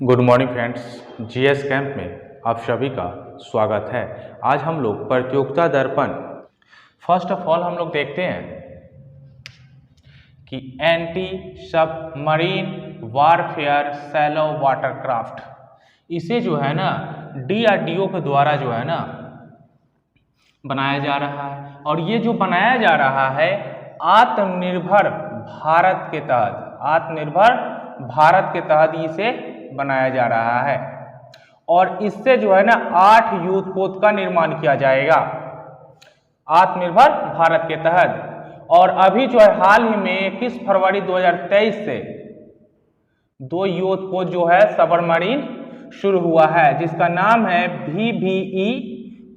Good morning friends, GS camp में आप सभी का स्वागत है। आज हम लोग प्रतियोगिता दर्पण फर्स्ट ऑफ ऑल हम लोग देखते हैं कि anti submarine warfare shallow watercraft, इसे जो है ना डीआरडीओ के द्वारा जो है ना बनाया जा रहा है। और ये जो बनाया जा रहा है आत्मनिर्भर भारत के तहत इसे बनाया जा रहा है। और इससे जो है ना 8 युद्ध पोत का निर्माण किया जाएगा आत्मनिर्भर भारत के तहत। और अभी जो है हाल ही में 21 फरवरी 2023 से 2 युद्ध पोत जो है सबमरीन शुरू हुआ है, जिसका नाम है VVE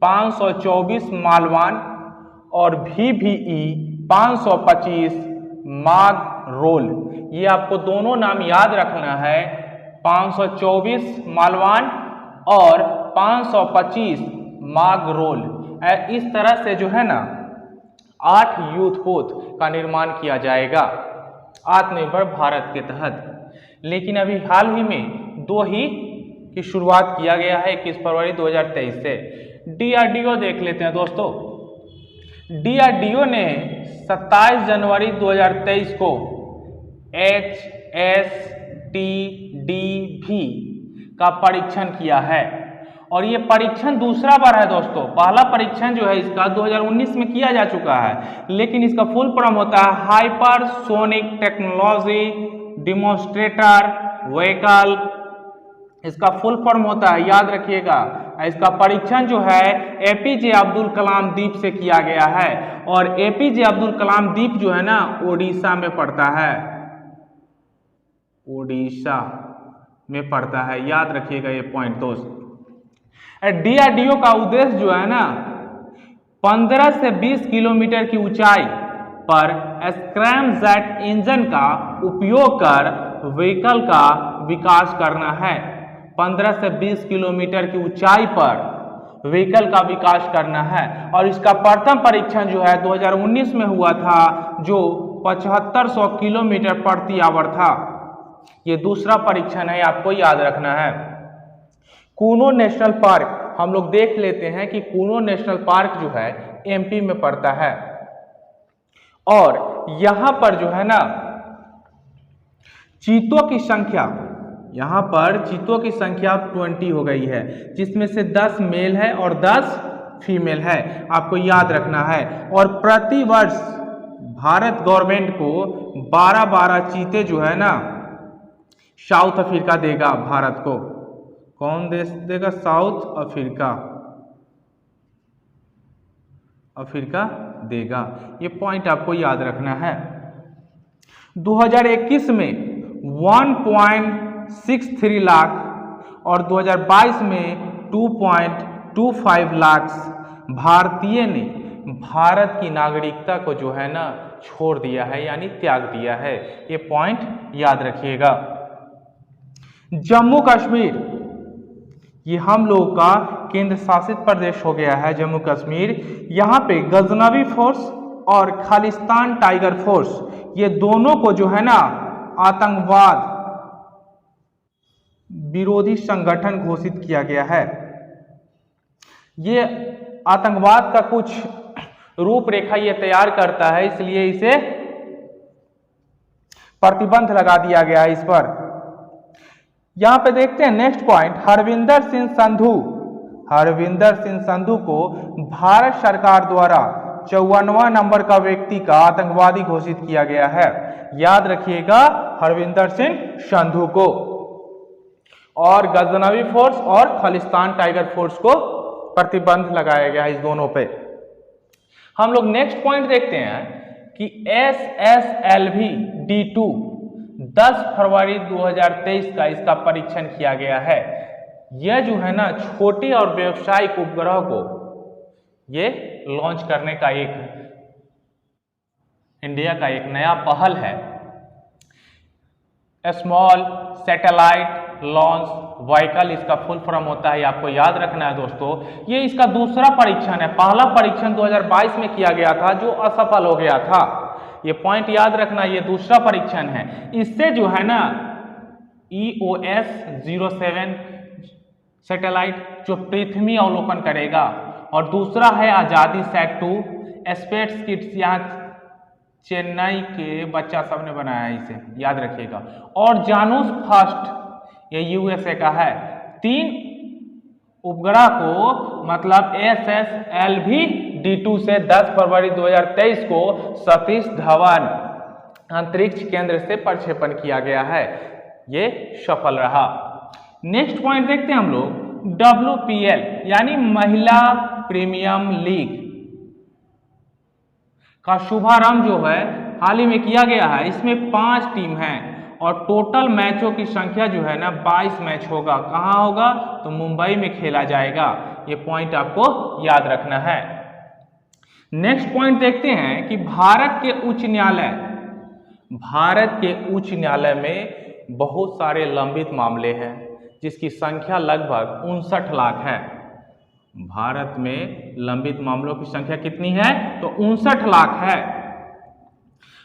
524 मालवान और VVE 525 मागरोल। ये आपको दोनों नाम याद रखना है, 524 मालवान और 525 मागरोल। इस तरह से जो है ना 8 युद्ध पोत का निर्माण किया जाएगा आत्मनिर्भर भारत के तहत। लेकिन अभी हाल ही में 2 ही की शुरुआत किया गया है 21 फरवरी 2023 से। डीआरडीओ देख लेते हैं दोस्तों। डीआरडीओ ने 27 जनवरी 2023 को HSTDV का परीक्षण किया है। और ये परीक्षण दूसरा बार है दोस्तों। पहला परीक्षण जो है इसका 2019 में किया जा चुका है, लेकिन इसका फुल फॉर्म होता है हाइपरसोनिक टेक्नोलॉजी डिमोन्स्ट्रेटर व्हीकल। इसका फुल फॉर्म होता है, याद रखिएगा। इसका परीक्षण जो है एपीजे अब्दुल कलाम द्वीप से किया गया है। और एपीजे अब्दुल कलाम द्वीप जो है ना ओडिशा में पड़ता है, ओडिशा में पड़ता है, याद रखिएगा ये पॉइंट दोस्त। डीआरडीओ का उद्देश्य जो है ना 15 से 20 किलोमीटर की ऊंचाई पर स्क्रैमजेट इंजन का उपयोग कर व्हीकल का विकास करना है। 15 से 20 किलोमीटर की ऊंचाई पर व्हीकल का विकास करना है। और इसका प्रथम परीक्षण जो है 2019 में हुआ था, जो 7500 किलोमीटर प्रति आवर था। ये दूसरा परीक्षण है, आपको याद रखना है। कूनो नेशनल पार्क हम लोग देख लेते हैं कि कूनो नेशनल पार्क जो है एमपी में पड़ता है। और यहां पर जो है ना चीतों की संख्या, यहां पर चीतों की संख्या 20 हो गई है, जिसमें से 10 मेल है और 10 फीमेल है, आपको याद रखना है। और प्रति वर्ष भारत गवर्नमेंट को 12 चीते जो है ना साउथ अफ्रीका देगा भारत को। कौन देश देगा? साउथ अफ्रीका देगा। ये पॉइंट आपको याद रखना है। 2021 में 1.63 लाख और 2022 में 2.25 लाख भारतीय ने भारत की नागरिकता को जो है ना छोड़ दिया है, यानी त्याग दिया है। ये पॉइंट याद रखिएगा। जम्मू कश्मीर, ये हम लोगों का केंद्र शासित प्रदेश हो गया है जम्मू कश्मीर। यहाँ पे गजनवी फोर्स और खालिस्तान टाइगर फोर्स, ये दोनों को जो है ना आतंकवाद विरोधी संगठन घोषित किया गया है। ये आतंकवाद का कुछ रूपरेखा ये तैयार करता है, इसलिए इसे प्रतिबंध लगा दिया गया है इस पर। यहां पे देखते हैं नेक्स्ट पॉइंट, हरविंदर सिंह संधू को भारत सरकार द्वारा 54वां नंबर का व्यक्ति का आतंकवादी घोषित किया गया है। याद रखिएगा हरविंदर सिंह संधू को। और गजनवी फोर्स और खालिस्तान टाइगर फोर्स को प्रतिबंध लगाया गया है इस दोनों पे। हम लोग नेक्स्ट पॉइंट देखते हैं कि SSLV D2 10 फरवरी 2023 का इसका परीक्षण किया गया है। यह जो है ना छोटे और व्यावसायिक उपग्रह को ये लॉन्च करने का इंडिया का एक नया पहल है। स्मॉल सैटेलाइट लॉन्च व्हीकल इसका फुल फॉर्म होता है, आपको याद रखना है दोस्तों। ये इसका दूसरा परीक्षण है। पहला परीक्षण 2022 में किया गया था, जो असफल हो गया था। ये पॉइंट याद रखना, ये दूसरा परीक्षण है। इससे जो है ना EOS-07 सैटेलाइट जो पृथ्वी अवलोकन करेगा। और दूसरा है आजादी सैट 2 स्पेस किट्स, यहाँ चेन्नई के बच्चा सब ने बनाया है, इसे याद रखिएगा। और जानूस फर्स्ट ये USA का है। 3 उपग्रह को मतलब SSLV D2 से 10 फरवरी 2023 को सतीश धवन अंतरिक्ष केंद्र से प्रक्षेपण किया गया है, ये सफल रहा। नेक्स्ट पॉइंट देखते हैं हम लोग, WPL यानी महिला प्रीमियम लीग का शुभारंभ जो है हाल ही में किया गया है। इसमें 5 टीम हैं और टोटल मैचों की संख्या जो है ना 22 मैच होगा। कहाँ होगा? तो मुंबई में खेला जाएगा। ये पॉइंट आपको याद रखना है। नेक्स्ट पॉइंट देखते हैं कि भारत के उच्च न्यायालय में बहुत सारे लंबित मामले हैं जिसकी संख्या लगभग 59 लाख है। भारत में लंबित मामलों की संख्या कितनी है? तो 59 लाख है।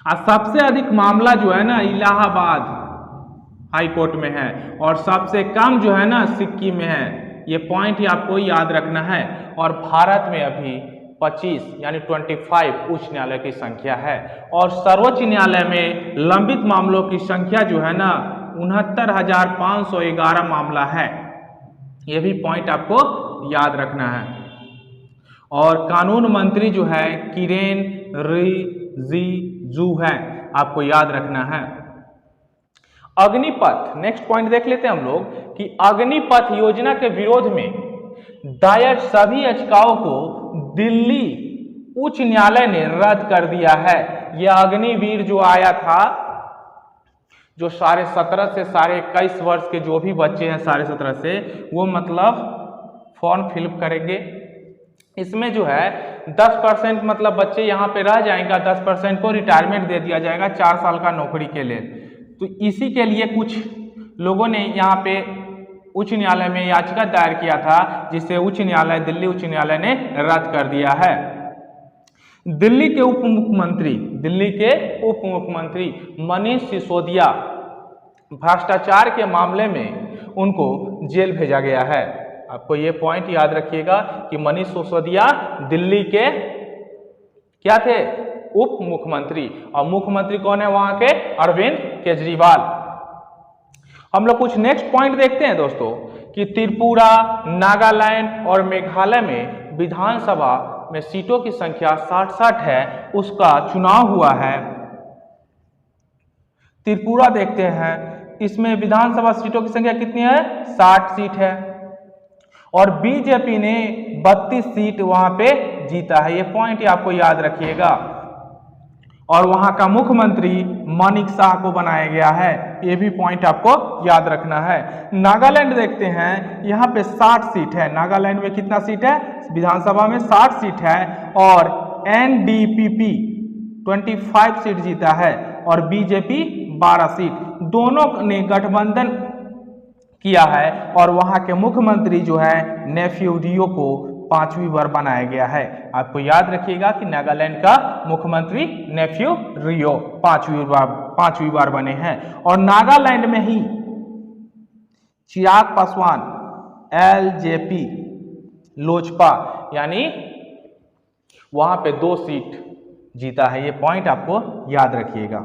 और सबसे अधिक मामला जो है ना इलाहाबाद हाई कोर्ट में है और सबसे कम जो है ना सिक्किम में है। ये पॉइंट ही आपको याद रखना है। और भारत में अभी 25 यानी 25 उच्च न्यायालय की संख्या है और सर्वोच्च न्यायालय में लंबित मामलों की संख्या जो है ना 69,511 मामला है। ये भी पॉइंट आपको याद रखना है। और कानून मंत्री जो है किरेन रिजिजू है, आपको याद रखना है। अग्निपथ, नेक्स्ट पॉइंट देख लेते हैं हम लोग कि अग्निपथ योजना के विरोध में दायर सभी याचिकाओं को दिल्ली उच्च न्यायालय ने रद्द कर दिया है। यह अग्निवीर जो आया था, जो 17.5 से 21 वर्ष के जो भी बच्चे हैं 17.5 से, वो मतलब फॉर्म फिलअप करेंगे। इसमें जो है 10% मतलब बच्चे यहाँ पे रह जाएंगे, 10% को रिटायरमेंट दे दिया जाएगा 4 साल का नौकरी के लिए। तो इसी के लिए कुछ लोगों ने यहाँ पे उच्च न्यायालय में याचिका दायर किया था, जिसे उच्च न्यायालय दिल्ली उच्च न्यायालय ने रद्द कर दिया है। दिल्ली के उप मुख्यमंत्री मनीष सिसोदिया भ्रष्टाचार के मामले में उनको जेल भेजा गया है। आपको ये पॉइंट याद रखिएगा कि मनीष सिसोदिया दिल्ली के क्या थे? उप मुख्यमंत्री। और मुख्यमंत्री कौन है वहां के? अरविंद केजरीवाल। हम लोग कुछ नेक्स्ट पॉइंट देखते हैं दोस्तों कि त्रिपुरा, नागालैंड और मेघालय में विधानसभा में सीटों की संख्या 60 है, उसका चुनाव हुआ है। त्रिपुरा देखते हैं, इसमें विधानसभा सीटों की संख्या कितनी है? 60 सीट है और बीजेपी ने 32 सीट वहां पे जीता है। ये पॉइंट आपको याद रखिएगा। और वहां का मुख्यमंत्री मानिक शाह को बनाया गया है, ये भी पॉइंट आपको याद रखना है। नागालैंड देखते हैं, यहाँ पे 60 सीट है। नागालैंड में कितना सीट है? विधानसभा में 60 सीट है और NDPP 25 सीट जीता है और बीजेपी 12 सीट। दोनों ने गठबंधन किया है और वहां के मुख्यमंत्री जो है नेफ्यू रियो को 5वीं बार बनाया गया है। आपको याद रखिएगा कि नागालैंड का मुख्यमंत्री नेफ्यू रियो 5वीं बार बने हैं। और नागालैंड में ही चिराग पासवान LJP लोजपा यानी वहां पे 2 सीट जीता है। ये पॉइंट आपको याद रखिएगा।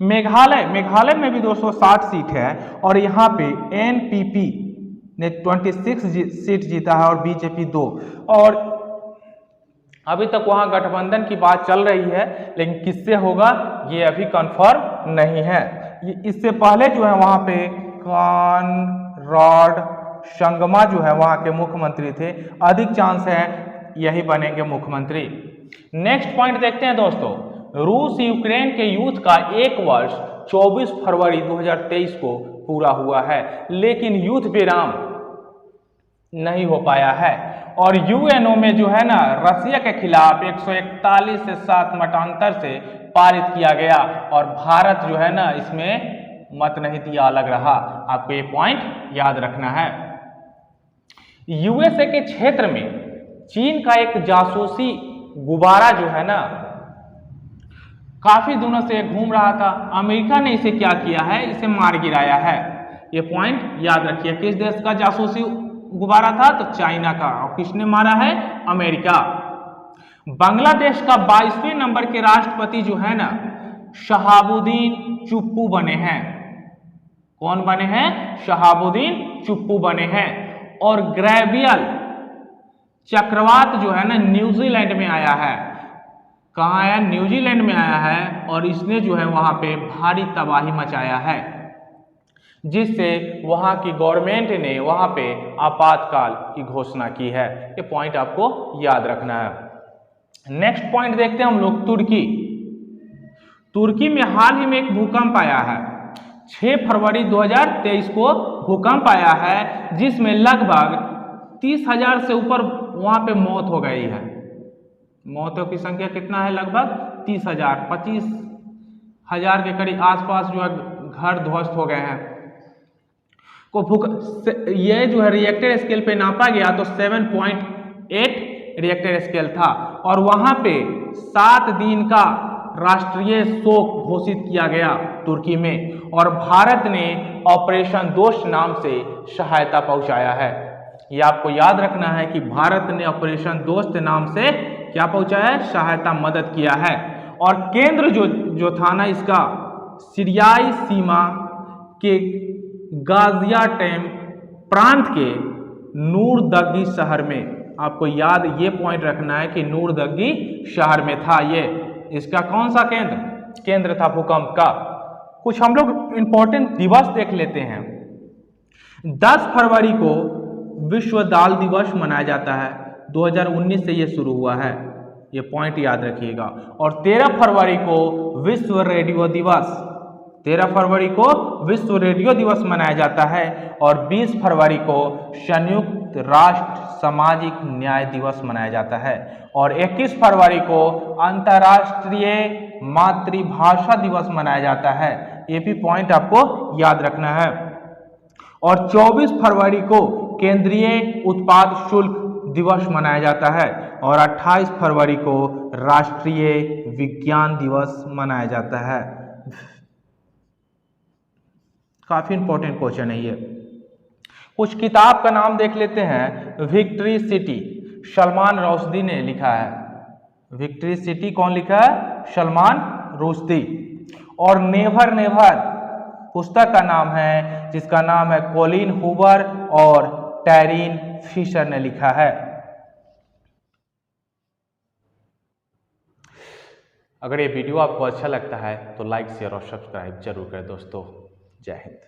मेघालय में भी 260 सीट है और यहाँ पे NPP ने 26 सीट जीता है और बीजेपी 2। और अभी तक वहां गठबंधन की बात चल रही है, लेकिन किससे होगा ये अभी कंफर्म नहीं है। इससे पहले जो है वहां पे कॉनराड संगमा जो है वहां के मुख्यमंत्री थे। अधिक चांस है यही बनेंगे मुख्यमंत्री। नेक्स्ट पॉइंट देखते हैं दोस्तों, रूस यूक्रेन के युद्ध का 1 वर्ष 24 फरवरी 2023 को पूरा हुआ है, लेकिन युद्ध विराम नहीं हो पाया है। और यूएनओ में जो है ना रसिया के खिलाफ 141 से 7 मतांतर से पारित किया गया और भारत जो है ना इसमें मत नहीं दिया, अलग रहा। आपको ये पॉइंट याद रखना है। यूएसए के क्षेत्र में चीन का एक जासूसी गुब्बारा जो है ना काफी दिनों से घूम रहा था। अमेरिका ने इसे क्या किया है? इसे मार गिराया है। ये पॉइंट याद रखिए। किस देश का जासूसी गुब्बारा था? तो चाइना का। और किसने मारा है? अमेरिका। बांग्लादेश का 22वें नंबर के राष्ट्रपति जो है ना, शहाबुद्दीन चुप्पू बने हैं। कौन बने हैं? शहाबुद्दीन चुप्पू बने हैं। और ग्रेवियल चक्रवात जो है ना, न्यूजीलैंड में आया है। कहाँ आया? न्यूजीलैंड में आया है। और इसने जो है वहां पे भारी तबाही मचाया है, जिससे वहां की गवर्नमेंट ने वहां पे आपातकाल की घोषणा की है। ये पॉइंट आपको याद रखना है। नेक्स्ट पॉइंट देखते हैं हम लोग, तुर्की। तुर्की में हाल ही में एक भूकंप आया है। 6 फरवरी 2023 को भूकंप आया है, जिसमें लगभग 30,000 से ऊपर वहां पे मौत हो गई है। मौतों की संख्या कितना है? लगभग 30,000, 25,000 के करीब आसपास जो है घर ध्वस्त हो गए हैं। ये जो है रिएक्टर स्केल पे नापा गया तो 7.8 रिएक्टर स्केल था। और वहां पे 7 दिन का राष्ट्रीय शोक घोषित किया गया तुर्की में। और भारत ने ऑपरेशन दोस्त नाम से सहायता पहुंचाया है। ये आपको याद रखना है कि भारत ने ऑपरेशन दोस्त नाम से क्या पहुंचाया है? सहायता, मदद किया है। और केंद्र जो था ना इसका, सीरियाई सीमा के गाजियाटेप प्रांत के नूरदगी शहर में। आपको याद ये पॉइंट रखना है कि नूरदगी शहर में था ये। इसका कौन सा केंद्र था भूकंप का? कुछ हम लोग इंपॉर्टेंट दिवस देख लेते हैं। 10 फरवरी को विश्व दाल दिवस मनाया जाता है। 2019 से ये शुरू हुआ है, ये पॉइंट याद रखिएगा। और 13 फरवरी को विश्व रेडियो दिवस, 13 फरवरी को विश्व रेडियो दिवस मनाया जाता है। और 20 फरवरी को संयुक्त राष्ट्र सामाजिक न्याय दिवस मनाया जाता है। और 21 फरवरी को अंतर्राष्ट्रीय मातृभाषा दिवस मनाया जाता है। ये भी पॉइंट आपको याद रखना है। और 24 फरवरी को केंद्रीय उत्पाद शुल्क दिवस मनाया जाता है। और 28 फरवरी को राष्ट्रीय विज्ञान दिवस मनाया जाता है। काफी इंपॉर्टेंट क्वेश्चन है ये। कुछ किताब का नाम देख लेते हैं। विक्ट्री सिटी, सलमान रुश्दी ने लिखा है। विक्ट्री सिटी कौन लिखा है? सलमान रुश्दी। और नेवर नेवर पुस्तक का नाम है, जिसका नाम है कोलिन हूवर और टेरिन फिशर ने लिखा है। अगर ये वीडियो आपको अच्छा लगता है तो लाइक, शेयर और सब्सक्राइब जरूर करें दोस्तों। जय हिंद।